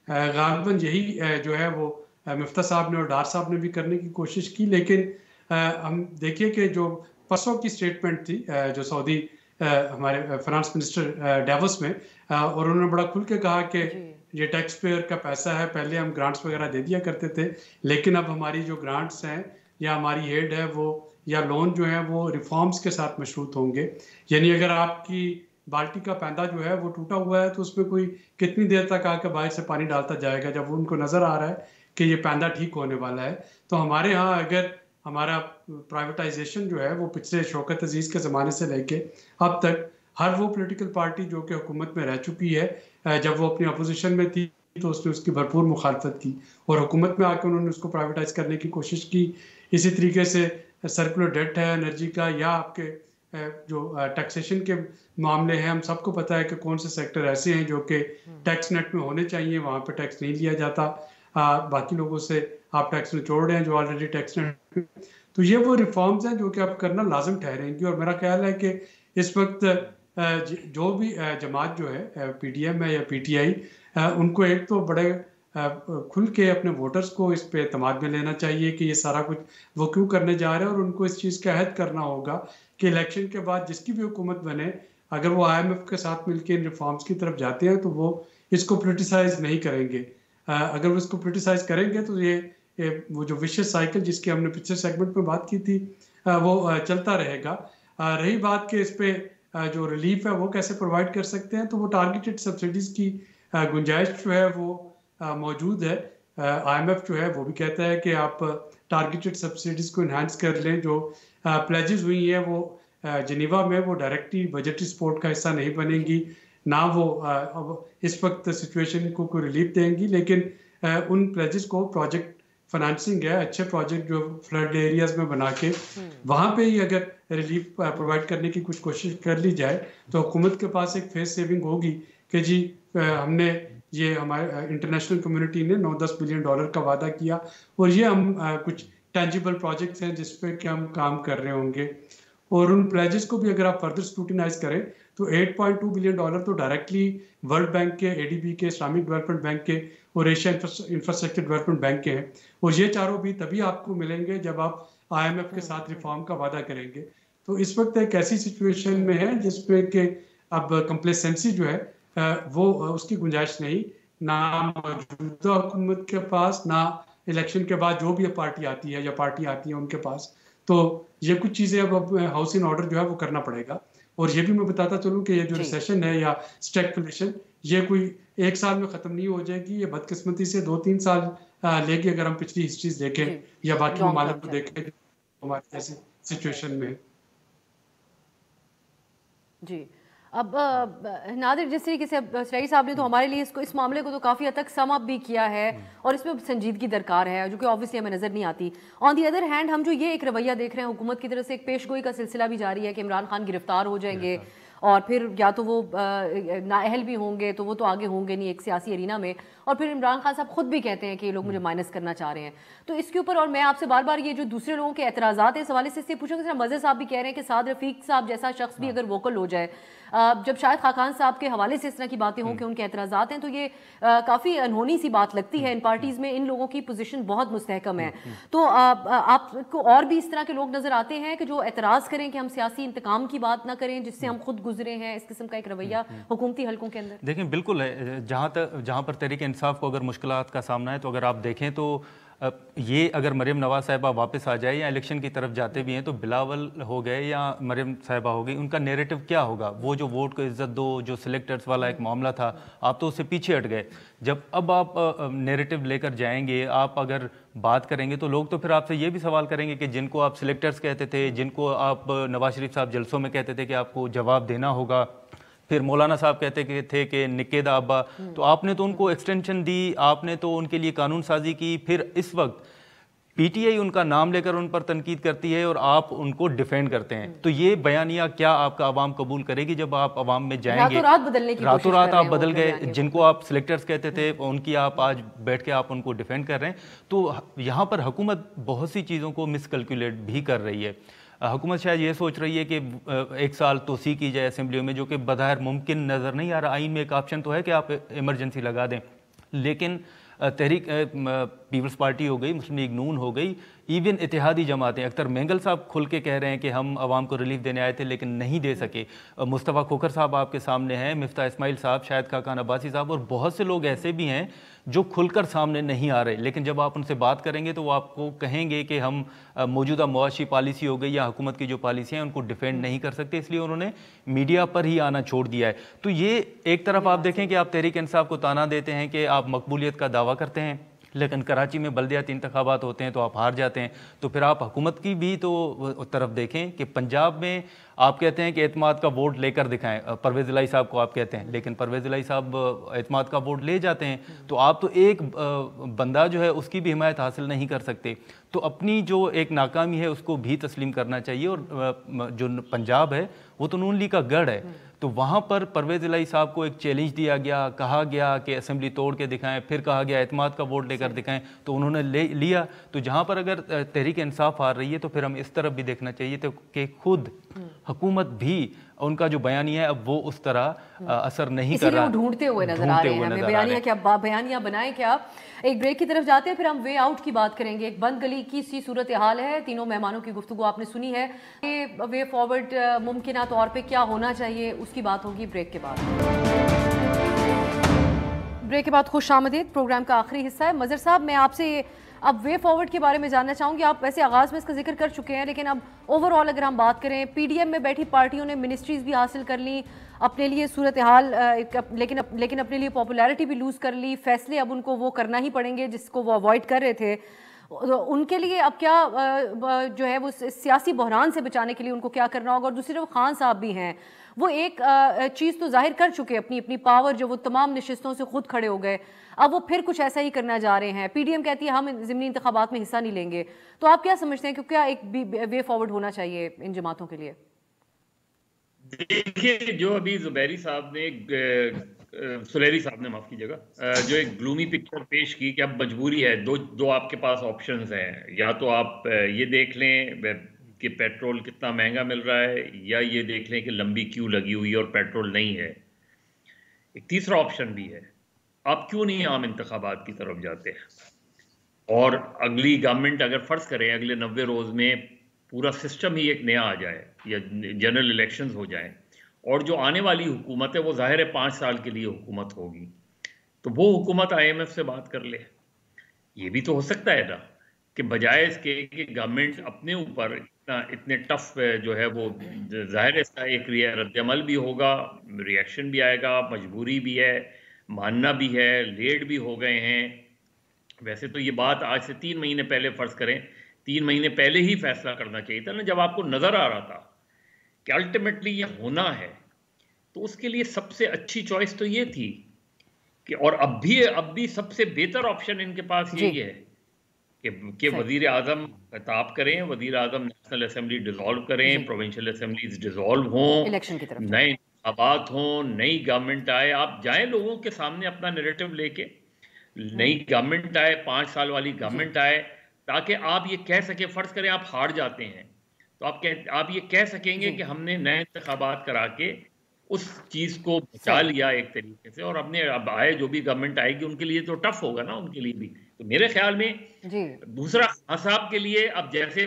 गालिबन यही जो है वो मिफ्ता साहब ने और डार साहब ने भी करने की कोशिश की, लेकिन हम देखिए कि जो परसों की स्टेटमेंट थी जो सऊदी हमारे फाइनेंस मिनिस्टर डेवोस में, और उन्होंने बड़ा खुल के कहा कि ये टैक्स पेयर का पैसा है, पहले हम ग्रांट्स वगैरह दे दिया करते थे, लेकिन अब हमारी जो ग्रांट्स हैं या हमारी एड है वो या लोन जो है वो रिफॉर्म्स के साथ मशरूत होंगे। यानी अगर आपकी बाल्टी का पैंदा जो है वो टूटा हुआ है तो उसमें कोई कितनी देर तक आकर बाहर से पानी डालता जाएगा जब उनको नज़र आ रहा है कि ये पैंदा ठीक होने वाला है। तो हमारे यहाँ अगर हमारा प्राइवेटाइजेशन जो है वो पिछले शौकत अजीज़ के ज़माने से लेके अब तक हर वो पॉलिटिकल पार्टी जो कि हुकूमत में रह चुकी है, जब वो अपनी अपोजिशन में थी तो उसने उसकी भरपूर मुखालफत की और हुकूमत में आकर उन्होंने उसको प्राइवेटाइज करने की कोशिश की। इसी तरीके से सर्कुलर डेट है एनर्जी का, या आपके जो टैक्सेशन के मामले हैं, हम सबको पता है कि कौन से सेक्टर ऐसे हैं जो कि टैक्स नेट में होने चाहिए, वहाँ पे टैक्स नहीं लिया जाता, बाकी लोगों से आप टैक्स निचोड़ रहे हैं जो ऑलरेडी टैक्स नेट में। तो ये वो रिफॉर्म्स हैं जो कि अब करना लाजम ठहरेंगी। और मेरा ख्याल है कि इस वक्त जो भी जमात जो है PDM है या PTI, उनको एक तो बड़े खुल के अपने वोटर्स को इस पे एतमाद में लेना चाहिए कि ये सारा कुछ वो क्यों करने जा रहे हैं, और उनको इस चीज़ का अहद करना होगा कि इलेक्शन के बाद जिसकी भी हुकूमत बने, अगर वो IMF के साथ मिलकर इन रिफॉर्म्स की तरफ जाते हैं तो वो इसको पोलिटिसाइज नहीं करेंगे। अगर वो इसको पोलिटिसाइज करेंगे तो ये वो जो विशियस साइकिल जिसकी हमने पिछले सेगमेंट में बात की थी वो चलता रहेगा। रही बात कि इस पे जो रिलीफ है वो कैसे प्रोवाइड कर सकते हैं, तो वो टारगेटेड सब्सिडीज़ की गुंजाइश जो है वो मौजूद है। IMF जो है वो भी कहता है कि आप टारगेटेड सब्सिडीज़ को इन्हांस कर लें। जो प्लेजेस हुई हैं वो जिनेवा में वो डायरेक्टली बजटरी सपोर्ट का हिस्सा नहीं बनेंगी, ना वो इस वक्त सिचुएशन को कोई रिलीफ देंगी, लेकिन उन प्लेजेस को प्रोजेक्ट फाइनेंसिंग है, अच्छे प्रोजेक्ट जो फ्लड एरियाज में बना के वहाँ पे ही अगर रिलीफ प्रोवाइड करने की कुछ कोशिश कर ली जाए तो हुकूमत के पास एक फेस सेविंग होगी कि जी हमने ये हमारे इंटरनेशनल कम्युनिटी ने $9-10 बिलियन का वादा किया और ये हम कुछ टेंजिबल प्रोजेक्ट्स हैं जिस पे कि हम काम कर रहे होंगे। और उन प्लेजेस को भी अगर आप फर्दर स्क्रूटिनाइज करें तो $8.2 बिलियन तो डायरेक्टली वर्ल्ड बैंक के, ADB के, इस्लामिक डेवलपमेंट बैंक के और एशिया इंफ्रास्ट्रक्चर डेवलपमेंट बैंक के हैं। और ये चारों भी तभी आपको मिलेंगे जब आप IMF के साथ रिफॉर्म का वादा करेंगे। तो इस वक्त एक ऐसी सिचुएशन में है जिसमें कि अब कंप्लेसेंसी जो है वो उसकी गुंजाइश नहीं, ना मौजूदा हुकूमत के पास, ना इलेक्शन के बाद जो भी पार्टी आती है या पार्टी आती है उनके पास। तो ये कुछ चीज़ें अब हाउस इन ऑर्डर जो है वो करना पड़ेगा। और ये भी मैं बताता चलूँ कि ये जो रिसेशन है या स्टैगफ्लेशन, ये कोई एक साल में ख़त्म नहीं हो जाएगी, ये बदकिस्मती से 2-3 साल लेगी अगर हम पिछली हिस्ट्रीज देखें या बाकी ममालिक को देखें हमारे ऐसी सिचुएशन में। जी, अब नादिर, जिस तरीके से सईद साहब ने तो हमारे लिए इस मामले को तो काफ़ी हद तक सम अप भी किया है और इसमें संजीदगी दरकार है जो कि ऑब्वियसली हमें नज़र नहीं आती। ऑन दी अदर हैंड हम जो ये एक रवैया देख रहे हैं हुकूमत की तरफ से, एक पेशगोई का सिलसिला भी जारी है कि इमरान खान गिरफ्तार हो जाएंगे और फिर या तो वो नाअहल भी होंगे तो वो तो आगे होंगे नहीं एक सियासी एरिना में, और फिर इमरान खान साहब खुद भी कहते हैं कि ये लोग मुझे माइनस करना चाह रहे हैं। तो इसके ऊपर और मैं आपसे बार बार ये जो दूसरे लोगों के एतराज़ात हैं इस हवाले से इसलिए पूछूंगा, मज़े साहब भी कह रहे हैं कि साद रफ़ीक साहब जैसा शख्स भी अगर वोकल हो जाए, जब शायद खाकान साहब के हवाले से इस तरह की बातें हों कि उनके एतराज़ात हैं, तो ये काफ़ी अनहोनी सी बात लगती है। इन पार्टीज़ में इन लोगों की पोजीशन बहुत मुस्तहकम है। तो आपको और भी इस तरह के लोग नज़र आते हैं कि जो एतराज़ करें कि हम सियासी इंतकाम की बात ना करें जिससे हम खुद गुजरे हैं, इस किस्म का एक रवैया हुकूमती हलकों के अंदर? देखें, बिल्कुल है। जहाँ पर तहरीक इंसाफ को अगर मुश्किलात का सामना है, तो अगर आप देखें तो ये अगर मरीम नवाज साहिबा वापस आ जाए या इलेक्शन की तरफ जाते भी हैं तो बिलावल हो गए या मरीम साहिबा हो गई, उनका नैरेटिव क्या होगा? वो जो वोट को इज्जत दो, जो सिलेक्टर्स वाला एक मामला था, आप तो उससे पीछे हट गए। जब अब आप नैरेटिव लेकर जाएंगे, आप अगर बात करेंगे तो लोग तो फिर आपसे ये भी सवाल करेंगे कि जिनको आप सिलेक्टर्स कहते थे, जिनको आप नवाज शरीफ साहब जलसों में कहते थे कि आपको जवाब देना होगा, फिर मौलाना साहब कहते थे कि निकेदा अब्बा, तो आपने तो उनको एक्सटेंशन दी, आपने तो उनके लिए कानून साजी की। फिर इस वक्त PTI उनका नाम लेकर उन पर तनकीद करती है और आप उनको डिफेंड करते हैं। तो ये बयानिया क्या आपका आवाम कबूल करेगी जब आप आवाम में जाएंगे? रातों रात आप बदल गए। जिनको आप सिलेक्टर्स कहते थे उनकी आप आज बैठ के आप उनको डिफेंड कर रहे हैं। तो यहाँ पर हुकूमत बहुत सी चीज़ों को मिसकैलकुलेट भी कर रही है। हुकूमत शायद ये सोच रही है कि 1 साल तोसी की जाए असेंबलियों में, जो कि बज़ाहिर मुमकिन नज़र नहीं आ रहा। आइन में एक ऑप्शन तो है कि आप इमरजेंसी लगा दें, लेकिन तहरीक पीपल्स पार्टी हो गई, मुस्लिम लीग नून हो गई, इवन इत्तेहादी जमातें, अख्तर मेंगल साहब खुल के कह रहे हैं कि हम आवाम को रिलीफ देने आए थे लेकिन नहीं दे सके। मुस्तफ़ा खोखर साहब आपके सामने हैं, मिफ्ता इस्माइल साहब, शाहिद खाकान अब्बासी साहब और बहुत से लोग ऐसे भी हैं जो खुलकर सामने नहीं आ रहे, लेकिन जब आप उनसे बात करेंगे तो वो आपको कहेंगे कि हम मौजूदा मुआशी पॉलिसी हो गई या हुकूमत की जो पॉलिसी हैं उनको डिफेंड नहीं कर सकते, इसलिए उन्होंने मीडिया पर ही आना छोड़ दिया है। तो ये एक तरफ आप देखें कि आप तहरीक इंसाफ को ताना देते हैं कि आप मकबूलियत का दावा करते हैं, लेकिन कराची में बल्दियाती इंतखाबात होते हैं तो आप हार जाते हैं। तो फिर आप हुकूमत की भी तो तरफ देखें कि पंजाब में आप कहते हैं कि एतमाद का वोट लेकर दिखाएं, परवेज़ इलाही साहब को आप कहते हैं, लेकिन परवेज़ इलाही साहब एतमाद का वोट ले जाते हैं, तो आप तो एक बंदा जो है उसकी भी हिमायत हासिल नहीं कर सकते। तो अपनी जो एक नाकामी है उसको भी तस्लीम करना चाहिए। और जो पंजाब है वो तो नून लीग का गढ़ है, तो वहाँ पर परवेज़ इलाही साहब को एक चैलेंज दिया गया, कहा गया कि असेंबली तोड़ के दिखाएं, फिर कहा गया एतमाद का वोट लेकर दिखाएं, तो उन्होंने लिया। तो जहाँ पर अगर तहरीक इंसाफ हार रही है तो फिर हम इस तरफ भी देखना चाहिए तो कि खुद हुकूमत भी उनका जो बयानिया है अब वो उस तरह असर नहीं कर रहा, ढूंढते हुए नजर आ रहे हैं। हमें बयानिया क्या, बयानिया बनाए क्या। एक ब्रेक की तरफ जाते हैं, फिर हम वे आउट की बात करेंगे। एक बंद गली की सी सूरत हाल है, तीनों मेहमानों की गुफ्तगू आपने सुनी है। ये वे फॉरवर्ड मुमकिन तौर पे क्या होना चाहिए उसकी बात होगी ब्रेक के बाद। ब्रेक के बाद खुश आमदीद, प्रोग्राम का आखिरी हिस्सा है। मज़र साहब, मैं आपसे अब वे फॉरवर्ड के बारे में जानना चाहूँगी। आप वैसे आगाज़ में इसका जिक्र कर चुके हैं, लेकिन अब ओवरऑल अगर हम बात करें, पीडीएम में बैठी पार्टियों ने मिनिस्ट्रीज़ भी हासिल कर ली, अपने लिए सूरत हाल, लेकिन अपने लिए पॉपुलैरिटी भी लूज़ कर ली। फैसले अब उनको वो करना ही पड़ेंगे जिसको वो अवॉइड कर रहे थे। उनके लिए अब क्या जो है वो सियासी बहरान से बचाने के लिए उनको क्या करना होगा। और दूसरी तरफ खान साहब भी हैं, वो एक चीज़ तो जाहिर कर चुके अपनी अपनी पावर, जो वो तमाम नशिस्तों से खुद खड़े हो गए, अब वो फिर कुछ ऐसा ही करना जा रहे हैं। पीडीएम कहती है हम ज़िमनी इंतखाबात में हिस्सा नहीं लेंगे। तो आप क्या समझते हैं कि क्या एक वे फॉरवर्ड होना चाहिए इन जमातों के लिए? देखिए, जो अभी जुबैरी साहब ने सुलेरी साहब ने, माफ कीजिएगा, जो एक ग्लूमी पिक्चर पेश की कि अब मजबूरी है, दो आपके पास ऑप्शंस हैं, या तो आप ये देख लें कि पेट्रोल कितना महंगा मिल रहा है, या ये देख लें कि लंबी क्यू लगी हुई है और पेट्रोल नहीं है। एक तीसरा ऑप्शन भी है, आप क्यों नहीं आम इंतखाबात की तरफ जाते हैं और अगली गवर्नमेंट, अगर फर्ज करें अगले 90 रोज में पूरा सिस्टम ही एक नया आ जाए या जनरल इलेक्शंस हो जाएं, और जो आने वाली हुकूमत है वो जाहिर है 5 साल के लिए हुकूमत होगी, तो वो हुकूमत IMF से बात कर ले। ये भी तो हो सकता है ना कि बजाय इसके कि गवर्नमेंट अपने ऊपर इतने टफ जो है वो, जाहिर है इसका एक रद्दअमल भी होगा, रिएक्शन भी आएगा, मजबूरी भी है, मानना भी है, लेट भी हो गए हैं। वैसे तो ये बात आज से 3 महीने पहले, फर्ज करें 3 महीने पहले ही फैसला करना चाहिए था ना, जब आपको नजर आ रहा था कि अल्टीमेटली ये होना है। तो उसके लिए सबसे अच्छी चॉइस तो ये थी कि, और अब भी सबसे बेहतर ऑप्शन इनके पास यही है कि वजीर आजम खिताब करें, वजीर आजम नेशनल असेंबली डिसॉल्व करें, प्रोविंशियल असेंबलीज डिसॉल्व हों, इलेक्शन की तरफ नए इंतखाबात हों, नई गवर्नमेंट आए, आप जाएं लोगों के सामने अपना नैरेटिव लेके, नई गवर्नमेंट आए, 5 साल वाली गवर्नमेंट आए, ताकि आप ये कह सके, फर्ज करें आप हार जाते हैं तो आप ये कह सकेंगे कि हमने नए इंतखाबात करा के उस चीज को बचा लिया एक तरीके से, और हमने अब आए जो भी गवर्नमेंट आएगी उनके लिए तो टफ होगा ना, उनके लिए भी। तो मेरे ख्याल में दूसरा खान साहब के लिए, अब जैसे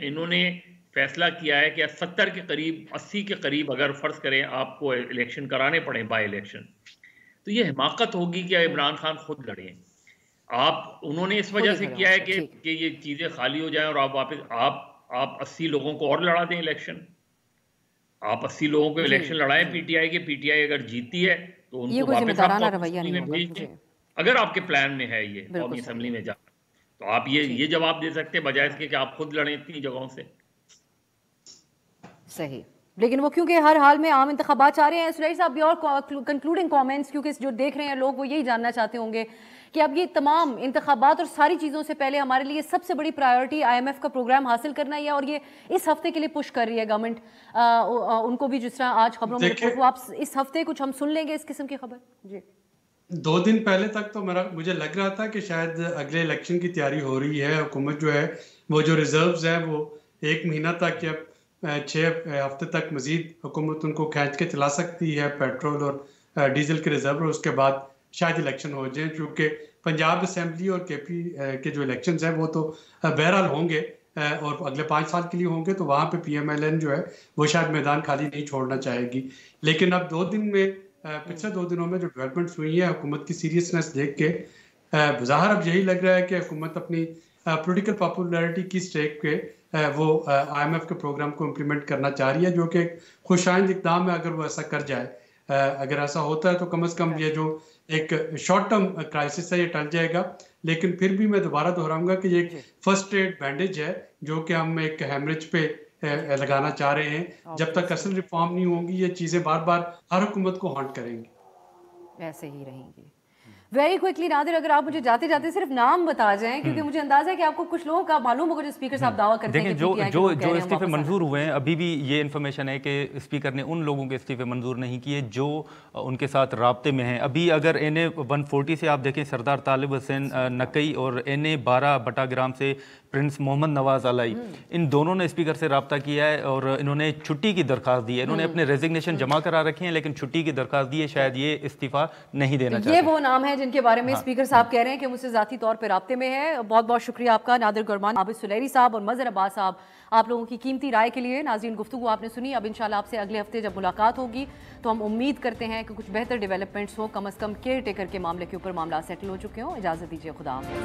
इन्होंने फैसला किया है कि 70 के करीब, 80 के करीब अगर फर्ज करें आपको इलेक्शन कराने पड़े, बाय इलेक्शन, तो ये हिमाकत होगी कि इमरान खान खुद लड़े। उन्होंने इस वजह से किया है कि ये चीजें खाली हो जाएं और आप वापस आप 80 लोगों को और लड़ा दें इलेक्शन। आप 80 लोगों को इलेक्शन लड़ाएं पीटीआई के, पीटीआई अगर जीती है तो उनको वापस आप भेज दें, अगर आपके प्लान में है ये कौमी असेंबली में जाना, तो आप ये जवाब दे सकते हैं बजाय इसके कि आप खुद लड़ें इतनी जगहों से। सही, लेकिन वो क्योंकि हर हाल में आम इंतखाबात चाह रहे हैं। सुरेश साहब भी और कंक्लूडिंग कमेंट्स, क्योंकि जो देख रहे हैं लोग वो यही जानना चाहते होंगे कि अब ये तमाम इंतखाबात और सारी चीज़ों से पहले हमारे लिए सबसे बड़ी प्रायोरिटी IMF का प्रोग्राम हासिल करना है, और ये इस हफ्ते के लिए पुश कर रही है गवर्नमेंट उनको भी, जिस तरह आज खबरों में आप इस हफ्ते कुछ हम सुन लेंगे इस किस्म की खबर। जी, 2 दिन पहले तक तो मुझे लग रहा था कि शायद अगले इलेक्शन की तैयारी हो रही है। हुकूमत जो है वो जो रिजर्व्स है वो 1 महीना तक या 6 हफ्ते तक मजीद हुकूमत उनको खींच के चला सकती है, पेट्रोल और डीजल के रिजर्व, और उसके बाद शायद इलेक्शन हो जाए। क्योंकि पंजाब असेंबली और KP के जो इलेक्शंस हैं वो तो बहरहाल होंगे और अगले 5 साल के लिए होंगे, तो वहाँ पे PMLN जो है वो शायद मैदान खाली नहीं छोड़ना चाहेगी। लेकिन अब 2 दिन में, पिछले 2 दिनों में जो डेवलपमेंट्स हुई है, हुकूमत की सीरियसनेस देख के, ज़ाहिर अब यही लग रहा है कि हुकूमत अपनी पॉलिटिकल पॉपुलैरिटी की स्टेक पे वो IMF के प्रोग्राम को इम्प्लीमेंट करना चाह रही है, जो कि एक खुशाइंद इक़दाम है अगर वो ऐसा कर जाए। अगर ऐसा होता है तो कम से कम ये जो एक शॉर्ट टर्म क्राइसिस है ये टल जाएगा। लेकिन फिर भी मैं दोबारा दोहराऊंगा कि ये एक फर्स्ट एड बैंडेज है जो कि हम एक हेमरेज पे लगाना चाह रहे हैं। जब तक असल रिफॉर्म नहीं होंगी ये चीज़ें बार बार हर हुकूमत को हॉन्ट करेंगी, ऐसे ही रहेंगी। वेरी क्विकली नादिर, अगर आप मुझे जाते जाते सिर्फ नाम बता जाएं, क्योंकि मुझे अंदाजा है कि आपको कुछ लोगों का मालूम होगा जो स्पीकर साहब दावा करते हैं कि जो इस्तीफे मंजूर हुए हैं, अभी भी ये इन्फॉर्मेशन है कि स्पीकर ने उन लोगों के इस्तीफे मंजूर नहीं किए जो उनके साथ राब्ते में हैं। अभी अगर NA 140 से आप देखें सरदार तालिब हुसैन नकई और NA 12 बटाग्राम से प्रिंस मोहम्मद नवाज अलाई, इन दोनों ने स्पीकर से रब्ता किया है और इन्होंने छुट्टी की दरख्वास्त दी है। इन्होंने अपने रेजिग्नेशन जमा करा रखे हैं लेकिन छुट्टी की दरख्वास्त दी है, शायद ये इस्तीफा नहीं देना चाहते। ये वो नाम है जिनके बारे में स्पीकर साहब कह रहे हैं कि मुझसे ज़ाती तौर पर राब्ते में है। बहुत बहुत शुक्रिया आपका नादिर गुरमान, आबिद सुलैरी साहब और मज़हर अब्बास साहब, आप लोगों की कीमती राय के लिए। नाज़रीन, गुफ्तगू आपने सुनी। अब इंशाल्लाह आपसे अगले हफ्ते जब मुलाकात होगी तो हम उम्मीद करते हैं कि कुछ बेहतर डेवलपमेंट्स हो, कम अज़ कम केयर टेकर के मामले के ऊपर मामला सेटल हो चुके हों। इजाज़त दीजिए, खुदा हाफ़िज़।